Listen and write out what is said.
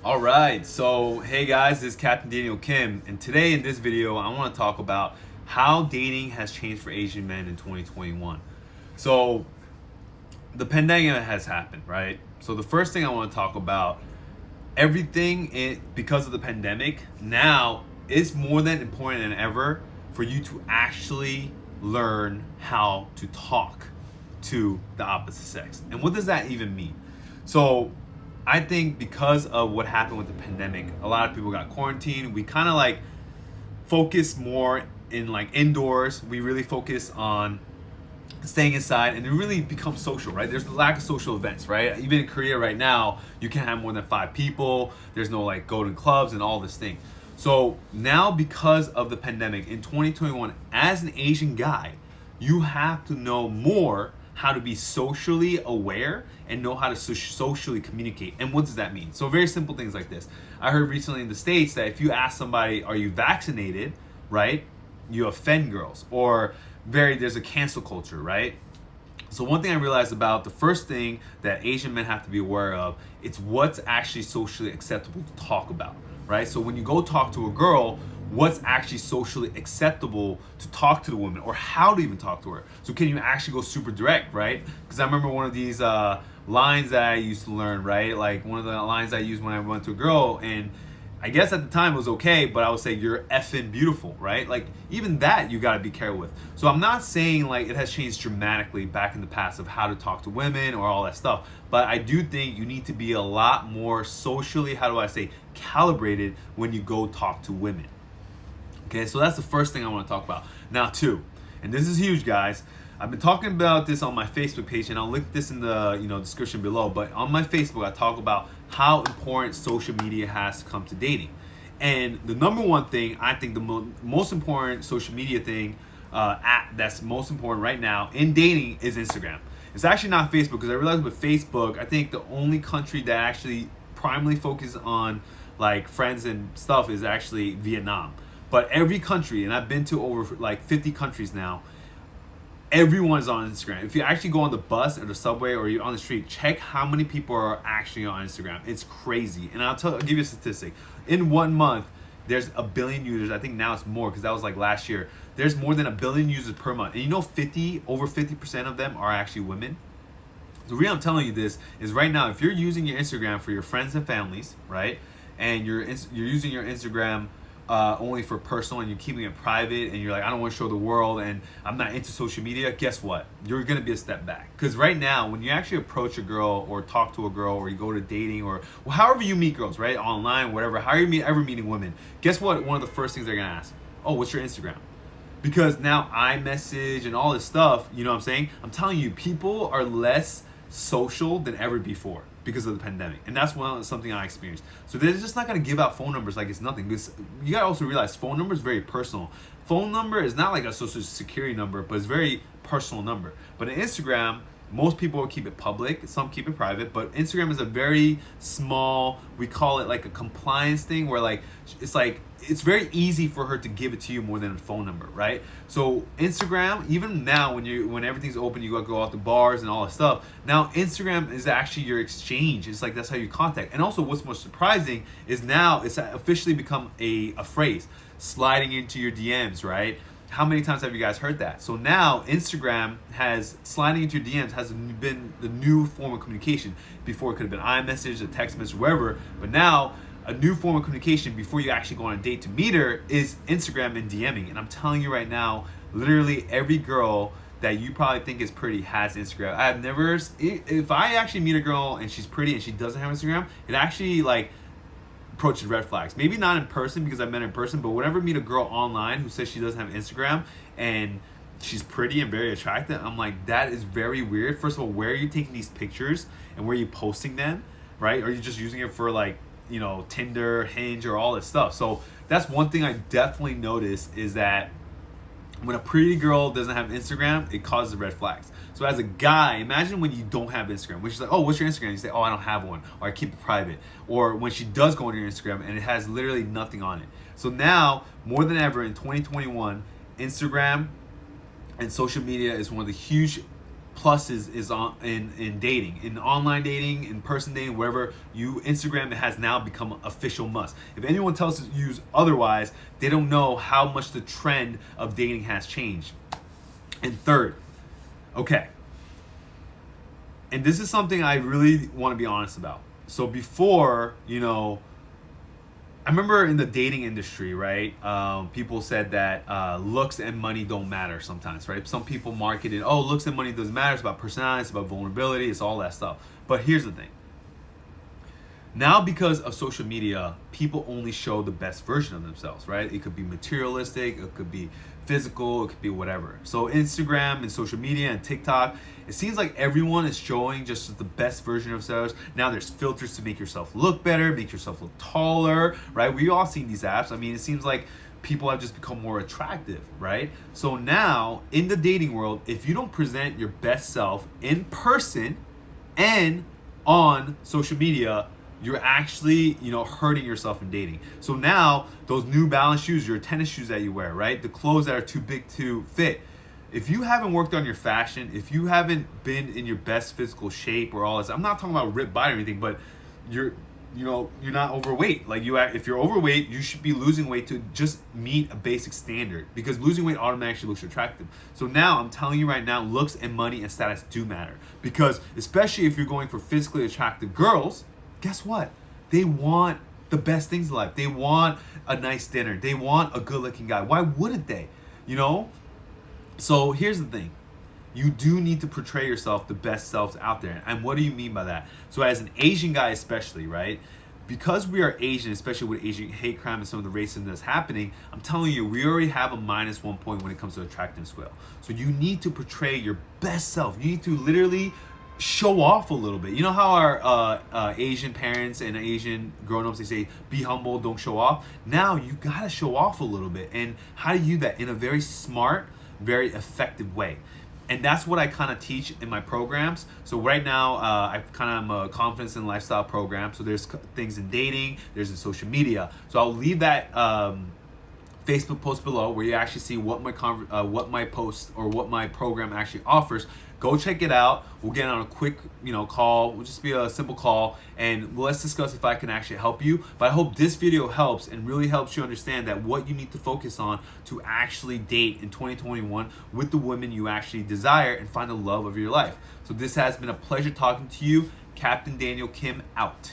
All right, so hey guys, this is Captain Daniel Kim, and today in this video, I want to talk about how dating has changed for Asian men in 2021. So, the pandemic has happened, right? So the first thing I want to talk about, because of the pandemic, now it's more than important than ever for you to actually learn how to talk to the opposite sex. And what does that even mean? So I think because of what happened with the pandemic, a lot of people got quarantined. We kind of like focus more in like indoors. We really focus on staying inside and it really becomes social, right? There's a lack of social events, right? Even in Korea right now, you can't have more than 5 people. There's no like golden clubs and all this thing. So now because of the pandemic in 2021, as an Asian guy, you have to know more how to be socially aware and know how to socially communicate. And what does that mean? So very simple things like this. I heard recently in the States that if you ask somebody, are you vaccinated, right? You offend girls. Or there's a cancel culture, right? So one thing I realized about the first thing that Asian men have to be aware of, it's what's actually socially acceptable to talk about, right? So when you go talk to a girl, what's actually socially acceptable to talk to the woman, or how to even talk to her. So can you actually go super direct, right? Because I remember one of these lines that I used to learn, right? Like one of the lines I used when I went to a girl, and I guess at the time it was okay, but I would say you're effing beautiful, right? Like even that you gotta be careful with. So I'm not saying like it has changed dramatically back in the past of how to talk to women or all that stuff, but I do think you need to be a lot more socially, calibrated when you go talk to women. Okay, so that's the first thing I want to talk about. Now, two, and this is huge, guys. I've been talking about this on my Facebook page, and I'll link this in the description below. But on my Facebook, I talk about how important social media has to come to dating. And the number one thing, I think the most important social media thing that's most important right now in dating is Instagram. It's actually not Facebook, because I realized with Facebook, I think the only country that actually primarily focuses on like friends and stuff is actually Vietnam. But every country, and I've been to over like 50 countries now, everyone's on Instagram. If you actually go on the bus or the subway or you're on the street, check how many people are actually on Instagram. It's crazy. And I'll give you a statistic. In 1 month, there's 1 billion users. I think now it's more, because that was like last year. There's more than 1 billion users per month. And you know over 50% of them are actually women. The reason I'm telling you this is right now, if you're using your Instagram for your friends and families, right? And you're using your Instagram only for personal, and you're keeping it private, and you're like, I don't want to show the world, and I'm not into social media, guess what? You're going to be a step back. Because right now, when you actually approach a girl or talk to a girl, or you go to dating, or however you meet girls, right? Online, whatever, how you ever meeting women, guess what? One of the first things they're going to ask, oh, what's your Instagram? Because now iMessage and all this stuff, you know what I'm saying? I'm telling you, people are less social than ever before because of the pandemic, and that's something I experienced. So they're just not gonna give out phone numbers like it's nothing, because you gotta also realize phone number is very personal. Phone number is not like a social security number, but it's very personal number. But in Instagram, most people will keep it public, some keep it private, but Instagram is a very small, we call it like a compliance thing, where like it's very easy for her to give it to you more than a phone number, right? So Instagram, even now when everything's open, you gotta go out to bars and all that stuff. Now Instagram is actually your exchange. It's like that's how you contact. And also what's most surprising is now it's officially become a phrase, sliding into your DMs, right? How many times have you guys heard that? So now Instagram sliding into your DMs has been the new form of communication. Before it could have been iMessage, a text message, wherever, but now a new form of communication before you actually go on a date to meet her is Instagram and DMing. And I'm telling you right now, literally every girl that you probably think is pretty has Instagram. If I actually meet a girl and she's pretty and she doesn't have Instagram, it actually like approaches red flags. Maybe not in person, because I met her in person, but whenever I meet a girl online who says she doesn't have Instagram and she's pretty and very attractive, I'm like, that is very weird. First of all, where are you taking these pictures and where are you posting them, right? Are you just using it for like, Tinder, Hinge, or all this stuff? So that's one thing I definitely noticed, is that when a pretty girl doesn't have Instagram, it causes red flags. So as a guy, imagine when you don't have Instagram, when she's like, oh, what's your Instagram? You say, oh, I don't have one, or I keep it private. Or when she does go on your Instagram and it has literally nothing on it. So now, more than ever in 2021, Instagram and social media is one of the huge pluses is on in dating, in online dating, in person dating, wherever you Instagram has now become an official must. If anyone tells you otherwise, they don't know how much the trend of dating has changed. And third, okay, and this is something I really want to be honest about. So before, I remember in the dating industry, right? People said that looks and money don't matter sometimes, right? Some people marketed, oh, looks and money doesn't matter. It's about personality, it's about vulnerability, it's all that stuff. But here's the thing. Now, because of social media, people only show the best version of themselves, right? It could be materialistic, it could be physical, it could be whatever. So Instagram and social media and TikTok, it seems like everyone is showing just the best version of themselves. Now there's filters to make yourself look better, make yourself look taller, right? We all seen these apps. I mean, it seems like people have just become more attractive, right? So now in the dating world, if you don't present your best self in person and on social media, you're actually, hurting yourself in dating. So now those New Balance shoes, your tennis shoes that you wear, right? The clothes that are too big to fit. If you haven't worked on your fashion, if you haven't been in your best physical shape or all this, I'm not talking about ripped body or anything, but you're not overweight. Like if you're overweight, you should be losing weight to just meet a basic standard, because losing weight automatically looks attractive. So now I'm telling you right now, looks and money and status do matter, because especially if you're going for physically attractive girls, guess what? They want the best things in life. They want a nice dinner. They want a good-looking guy. Why wouldn't they? So here's the thing. You do need to portray yourself the best selves out there. And what do you mean by that? So as an Asian guy especially, right? Because we are Asian, especially with Asian hate crime and some of the racism that's happening, I'm telling you, we already have a -1 point when it comes to attractiveness scale. So you need to portray your best self. You need to literally show off a little bit. You know how our Asian parents and Asian grown-ups, they say, be humble, don't show off? Now you gotta show off a little bit. And how do you do that? In a very smart, very effective way. And that's what I kind of teach in my programs. So right now, I kind of am a confidence and lifestyle program. So there's things in dating, there's in social media. So I'll leave that Facebook post below where you actually see what my post or what my program actually offers. Go check it out. We'll get on a quick, call. We'll just be a simple call, and let's discuss if I can actually help you. But I hope this video helps and really helps you understand that what you need to focus on to actually date in 2021 with the women you actually desire and find the love of your life. So this has been a pleasure talking to you. Captain Daniel Kim out.